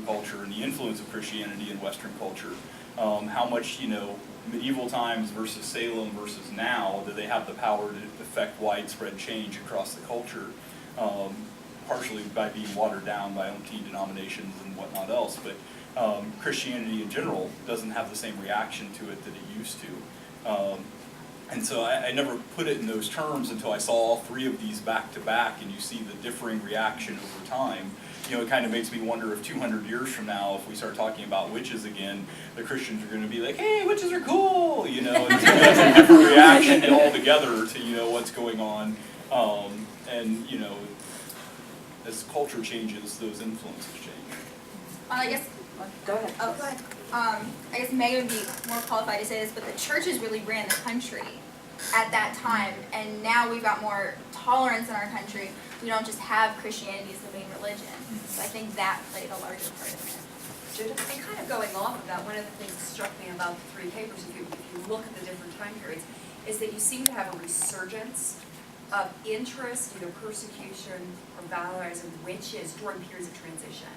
American culture and the influence of Christianity in Western culture. How much, medieval times versus Salem versus now, do they have the power to affect widespread change across the culture, partially by being watered down by umpteen denominations and whatnot else, but Christianity in general doesn't have the same reaction to it that it used to. And so I never put it in those terms until I saw all three of these back to back, and you see the differing reaction over time. It kind of makes me wonder if 200 years from now, if we start talking about witches again, the Christians are going to be like, hey, witches are cool, and so that's a different reaction altogether to, what's going on. And, as culture changes, those influences change. I guess. Go ahead. Oh, go ahead. I guess Megan would be more qualified to say this, but the churches really ran the country at that time, and now we've got more tolerance in our country. We don't just have Christianity as the main religion. So I think that played a larger part in it. Judith? And kind of going off of that, one of the things that struck me about the three papers, if you look at the different time periods, is that you seem to have a resurgence of interest, either persecution or valorizing witches during periods of transition.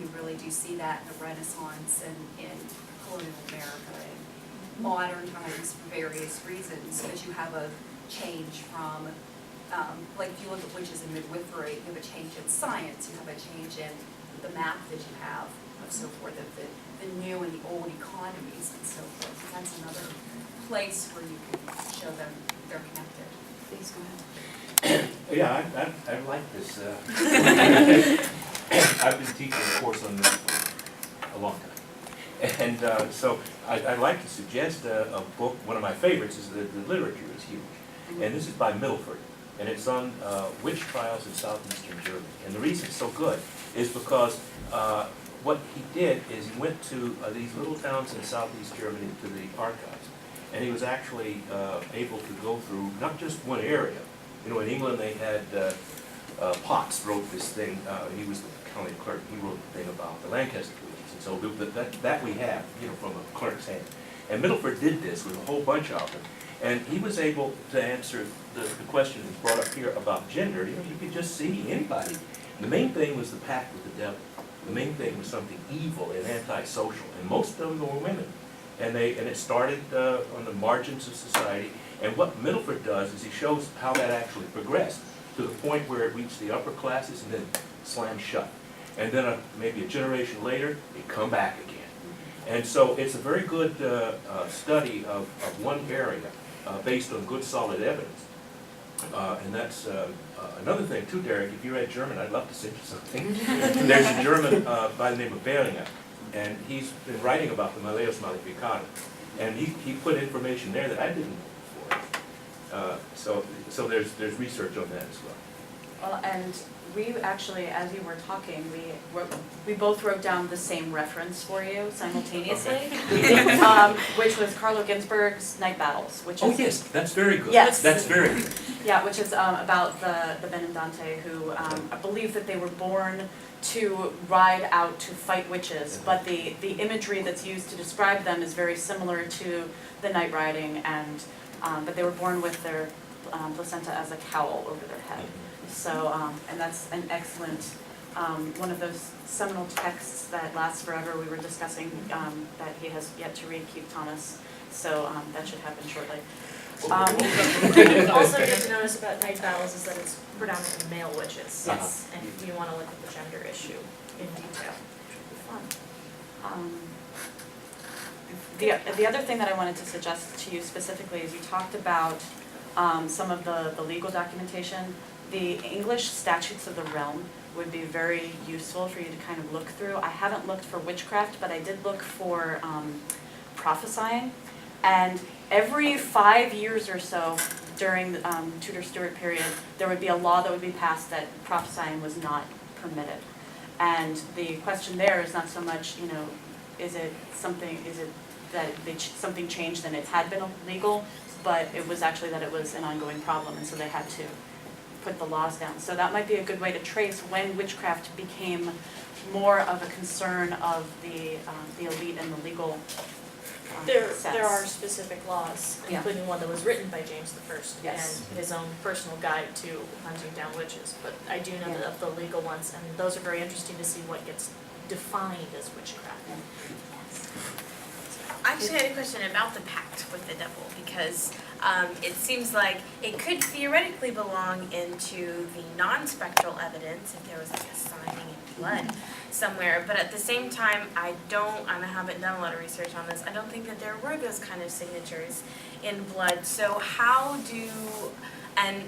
You really do see that in the Renaissance and in colonial America and modern times for various reasons, because you have a change from, like if you look at witches and midwifery, you have a change in science, you have a change in the map that you have, and so forth, of the new and the old economies and so forth. And that's another place where you can show them they're connected. Please go ahead. Yeah, I like this. I've been teaching a course on this for a long time. And so I'd like to suggest a book. One of my favorites is the literature is huge. And this is by Milford. And it's on witch trials in southeastern Germany. And the reason it's so good is because what he did is he went to these little towns in southeast Germany to the archives. And he was actually able to go through not just one area. In England they had Potts wrote this thing. He was the county clerk. He wrote the thing about the Lancaster witches. And so that we have, from a clerk's hand. And Milford did this with a whole bunch of them. And he was able to answer the question that's brought up here about gender. You could just see anybody. The main thing was the pact with the devil. The main thing was something evil and antisocial. And most of them were women. And it started on the margins of society. And what Milford does is he shows how that actually progressed to the point where it reached the upper classes and then slammed shut. And then maybe a generation later, it come back again. And so it's a very good study of one area based on good solid evidence. And that's another thing too, Derek, if you read German, I'd love to send you something. There's a German by the name of Berlinger, and he's been writing about the Malleus Maleficarum. And he put information there that I didn't know before. So there's research on that as well. Well, and we actually, as you were talking, we both wrote down the same reference for you simultaneously, which was Carlo Ginzburg's Night Battles, which is... Oh yes, that's very good. Yes. That's very good. Yeah, which is about the Benedante who I believe that they were born to ride out to fight witches, but the imagery that's used to describe them is very similar to the night riding, and but they were born with their placenta as a cowl over their head. So, and that's an excellent, one of those seminal texts that lasts forever. We were discussing that he has yet to read, Keith Thomas, so that should happen shortly. Also good to notice about Night Battles is that it's predominantly male witches. Yes. And if you want to look at the gender issue in detail, it should be fun. The other thing that I wanted to suggest to you specifically is you talked about some of the legal documentation. The English statutes of the realm would be very useful for you to kind of look through. I haven't looked for witchcraft, but I did look for prophesying. And every 5 years or so during the Tudor-Stuart period, there would be a law that would be passed that prophesying was not permitted. And the question there is not so much, is it that something changed and it had been illegal, but it was actually that it was an ongoing problem, and so they had to put the laws down. So that might be a good way to trace when witchcraft became more of a concern of the elite and the legal sense. There are specific laws, Yeah. including one that was written by James I Yes. and his own personal guide to hunting down witches. But I do know Yeah. of the legal ones, and those are very interesting to see what gets defined as witchcraft. I actually had a question about the pact with the devil, because it seems like it could theoretically belong into the non-spectral evidence if there was like a signing in blood somewhere, but at the same time, I haven't done a lot of research on this, I don't think that there were those kind of signatures in blood. So and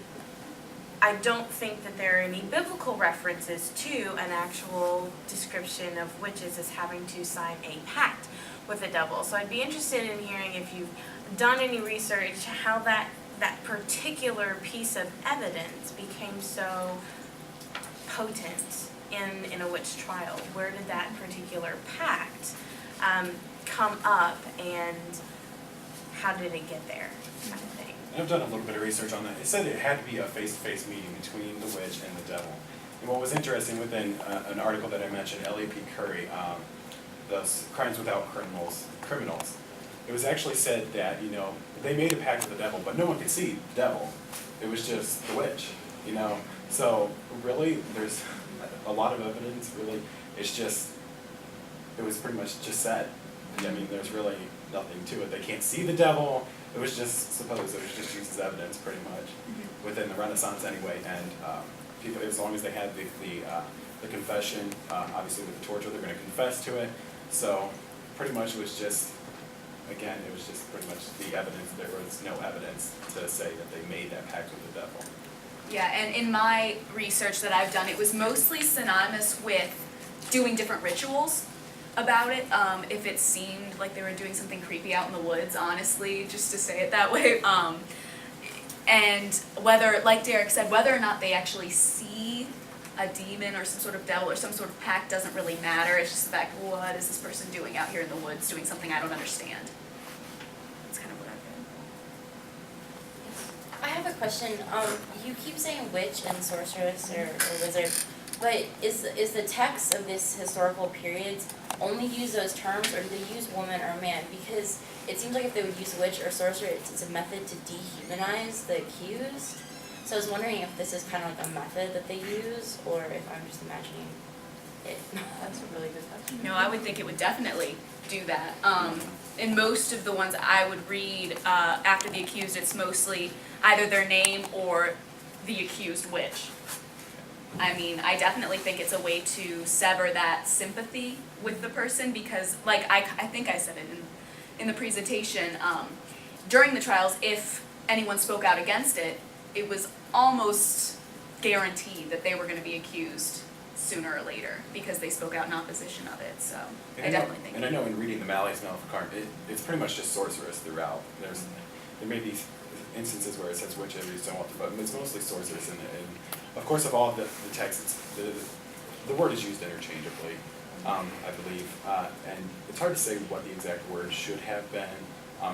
I don't think that there are any biblical references to an actual description of witches as having to sign a pact with the devil. So I'd be interested in hearing if you've done any research how that particular piece of evidence became so potent in a witch trial. Where did that particular pact come up, and how did it get there, kind of thing? I've done a little bit of research on that. It said it had to be a face-to-face meeting between the witch and the devil. And what was interesting within an article that I mentioned, L.A.P. Curry, the Crimes Without Criminals, it was actually said that, you know, they made a pact with the devil, but no one could see the devil. It was just the witch, you know. So really, there's a lot of evidence, really. It's just, it was pretty much just said. I mean, there's really nothing to it. They can't see the devil. It was just supposed. It was just used as evidence, pretty much, within the Renaissance anyway. And people, as long as they had the confession, obviously with the torture, they're going to confess to it. So pretty much it was just, again, it was just pretty much the evidence. There was no evidence to say that they made that pact with the devil. Yeah, and in my research that I've done, it was mostly synonymous with doing different rituals about it. If it seemed like they were doing something creepy out in the woods, honestly, just to say it that way. And whether, like Derek said, whether or not they actually see a demon or some sort of devil or some sort of pact doesn't really matter. It's just the fact, what is this person doing out here in the woods, doing something I don't understand? That's kind of what I've been. I have a question. You keep saying witch and sorceress or wizard, but is the text of this historical period only use those terms, or do they use woman or man? Because it seems like if they would use witch or sorcerer, it's a method to dehumanize the accused. So I was wondering if this is kind of like a method that they use, or if I'm just imagining it. That's a really good question. No, I would think it would definitely do that. In most of the ones I would read after the accused, it's mostly either their name or the accused witch. I mean, I definitely think it's a way to sever that sympathy with the person, because, like, I think I said it in the presentation, during the trials, if anyone spoke out against it, it was almost guaranteed that they were going to be accused sooner or later because they spoke out in opposition of it. So I definitely think. And I know in reading the Malleus Maleficarum, it's pretty much just sorceress throughout. There may be instances where it says witch every so often, but it's mostly sorceress. And of course, of all of the texts, the word is used interchangeably, I believe. And it's hard to say what the exact word should have been,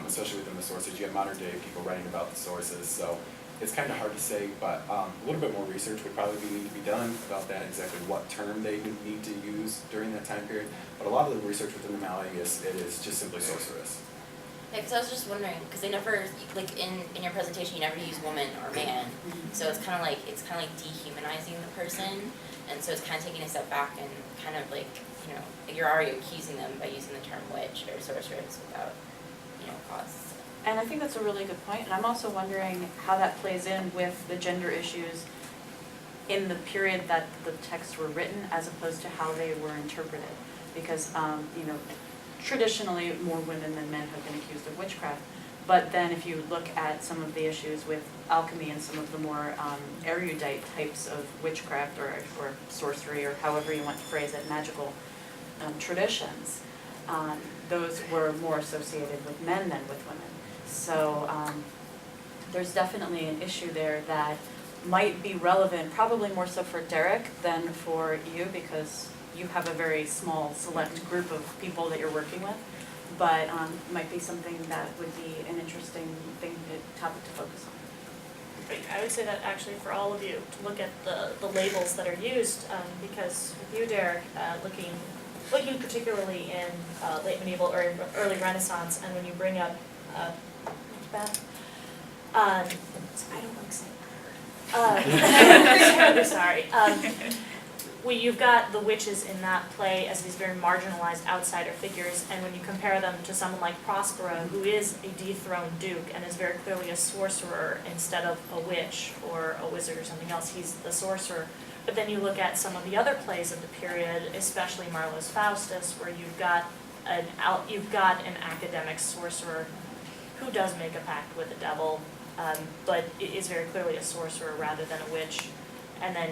especially within the sources. You have modern day people writing about the sources, so it's kind of hard to say, but a little bit more research would probably need to be done about that, exactly what term they would need to use during that time period. But a lot of the research within the Malleus, it is just simply sorceress. Yeah, because I was just wondering, because they never, like in your presentation, you never use woman or man, so it's kind of like dehumanizing the person, and so it's kind of taking a step back and kind of like, you know, you're already accusing them by using the term witch or sorceress without, you know, cause. And I think that's a really good point, and I'm also wondering how that plays in with the gender issues in the period that the texts were written as opposed to how they were interpreted. Because, you know, traditionally more women than men have been accused of witchcraft, but then if you look at some of the issues with alchemy and some of the more erudite types of witchcraft or sorcery, or however you want to phrase it, magical traditions, those were more associated with men than with women. So there's definitely an issue there that might be relevant, probably more so for Derek than for you, because you have a very small select group of people that you're working with, but might be something that would be an interesting topic to focus on. Great. I would say that actually for all of you to look at the labels that are used, because with you, Derek, looking particularly in late medieval or early Renaissance, and when you bring up Beth, I don't like saying her. Sorry. you've got the witches in that play as these very marginalized outsider figures, and when you compare them to someone like Prospera, who is a dethroned duke and is very clearly a sorcerer instead of a witch or a wizard or something else, he's the sorcerer. But then you look at some of the other plays of the period, especially Marlowe's Faustus, where you've got an academic sorcerer who does make a pact with the devil, but is very clearly a sorcerer rather than a witch. And then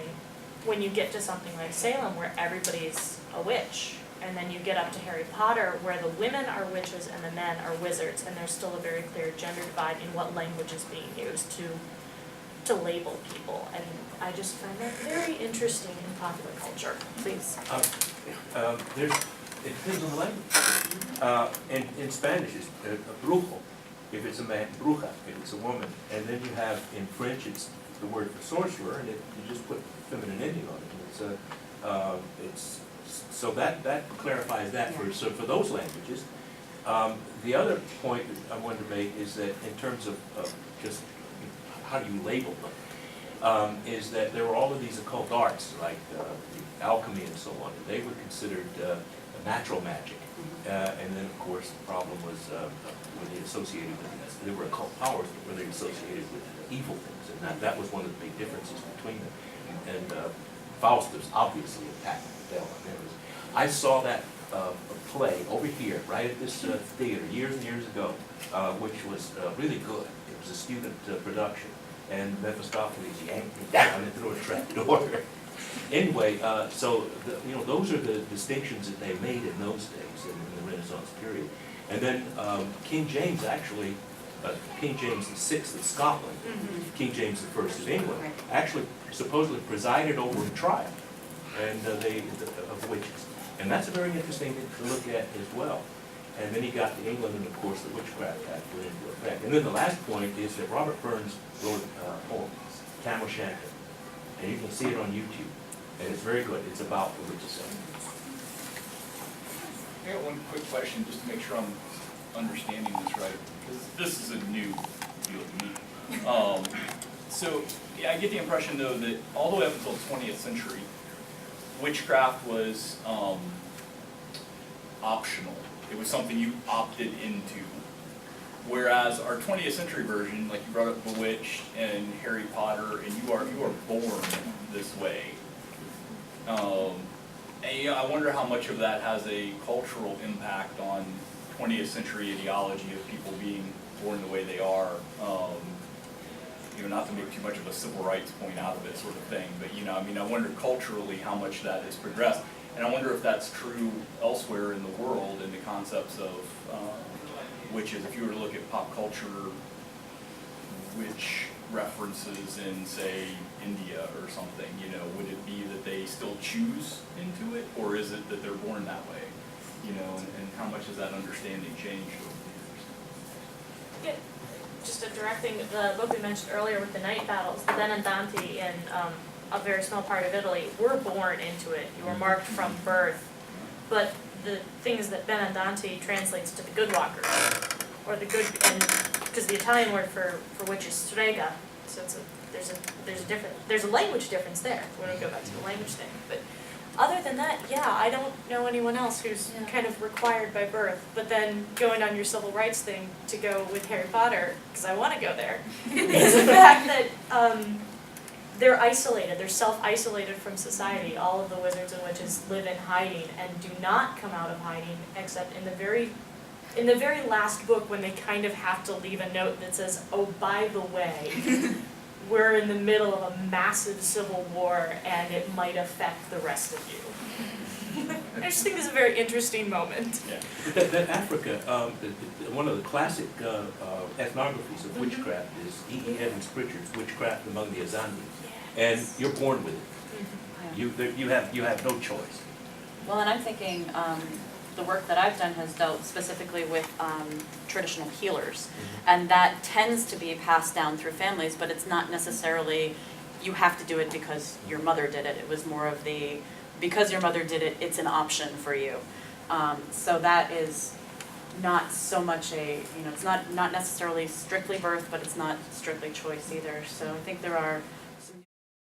when you get to something like Salem, where everybody's a witch, and then you get up to Harry Potter, where the women are witches and the men are wizards, and there's still a very clear gender divide in what language is being used to label people. And I just find that very interesting in popular culture. Please. It depends on the language. In Spanish, it's brujo, if it's a man, bruja, if it's a woman. And then you have, in French, it's the word for sorcerer, and you just put feminine ending on it. And so that clarifies that for those languages. The other point that I wanted to make is that in terms of just how do you label them, is that there were all of these occult arts, like alchemy and so on. They were considered natural magic. And then, of course, the problem was were they associated with, there were occult powers, but were they associated with evil things? And that was one of the big differences between them. And Faustus obviously attacked the devil. I saw that play over here, right at this theater, years and years ago, which was really good. It was a student production. And Mephistopheles yanked me down and threw a trap door. Anyway, those are the distinctions that they made in those days, in the Renaissance period. And then King James actually, King James VI of Scotland, King James I of England, actually supposedly presided over a trial of witches. And that's a very interesting thing to look at as well. And then he got to England, and of course the Witchcraft Act went into effect. And then the last point is that Robert Burns wrote a poem, Tam O'Shanter, and you can see it on YouTube. And it's very good. It's about the witches. I got one quick question, just to make sure I'm understanding this right, because this is a new deal to me. So, yeah, I get the impression, though, that all the way up until the 20th century, witchcraft was optional. It was something you opted into. Whereas our 20th century version, like you brought up Bewitched and Harry Potter, and you are born this way. And I wonder how much of that has a cultural impact on 20th century ideology of people being born the way they are. Not to make too much of a civil rights point out of it sort of thing, but I wonder culturally how much that has progressed. And I wonder if that's true elsewhere in the world in the concepts of witches. If you were to look at pop culture witch references in, say, India or something, would it be that they still choose into it, or is it that they're born that way? And how much has that understanding changed over the years? Yeah, just a direct thing, the book we mentioned earlier with the night battles, the Benandanti in a very small part of Italy, were born into it. You were marked from birth. But the thing is that Benandanti translates to the good walkers, or the good, and because the Italian word for witch is strega, so there's a language difference there. We're going to go back to the language thing, but other than that, yeah, I don't know anyone else who's kind of required by birth. But then going on your civil rights thing to go with Harry Potter, because I want to go there, is the fact that they're isolated. They're self-isolated from society. All of the wizards and witches live in hiding and do not come out of hiding, except in the very last book, when they kind of have to leave a note that says, "Oh, by the way, we're in the middle of a massive civil war, and it might affect the rest of you." I just think this is a very interesting moment. Yeah. That Africa, one of the classic ethnographies of witchcraft is E. Evans Pritchard's Witchcraft Among the Azandi. And you're born with it. You have no choice. Well, and I'm thinking the work that I've done has dealt specifically with traditional healers, and that tends to be passed down through families, but it's not necessarily you have to do it because your mother did it. It was more of the because your mother did it, it's an option for you. So that is not so much it's not necessarily strictly birth, but it's not strictly choice either. So I think there are